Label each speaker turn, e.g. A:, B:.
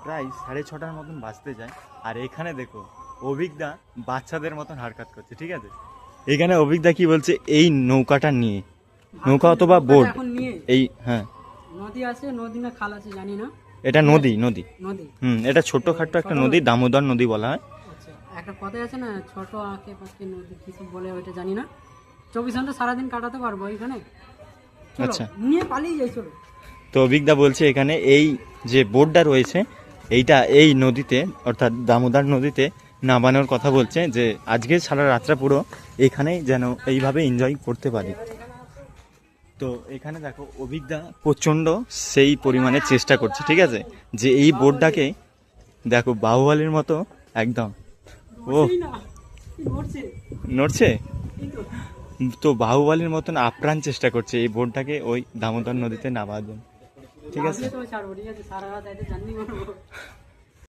A: প্রায় 6:30 মতন বাজতে যায়। আর এখানে দেখো অভিজ্ঞতা বাচ্চাদের মতন হারকাত করছে, ঠিক আছে। এখানে অভিজ্ঞতা কি বলছে, এই নৌকাটা নিয়ে, নৌকা অথবা বোট, এই হ্যাঁ
B: নদী আছে, নদী না খাল আছে জানি না,
A: এটা নদী নদী
B: নদী।
A: এটা ছোট্টখাট্টো একটা নদী, দামোদর নদী বলা হয়।
B: আচ্ছা, একটা কথাই আছে না, ছোট আঁকে পাঁচকে নদী কিছু বলে, ওইটা জানি না। 24 ঘন্টা সারাদিন কাটাতে পারবো এখানে।
A: আচ্ছা,
B: নিয়ে পালিয়ে যাই চলো।
A: তো অভিজ্ঞতা বলছে এখানে এই যে বোটটা রয়েছে এইটা এই নদীতে অর্থাৎ দামোদর নদীতে নামানোর কথা বলছে, যে আজকে সারা রাতটা পুরো এখানেই যেন এইভাবে এনজয় করতে পারি। তো এখানে দেখো অভিজ্ঞতা প্রচণ্ড সেই পরিমাণে চেষ্টা করছে, ঠিক আছে, যে এই বোটটাকে দেখো বাহুবলীর মতো একদম ও নড়ছে, তো বাহুবলীর মতন আপ্রাণ চেষ্টা করছে এই বোটটাকে ওই দামোদর নদীতে নামার জন্য, ঠিক আছে।
B: সারা রাত জার্নি করবো।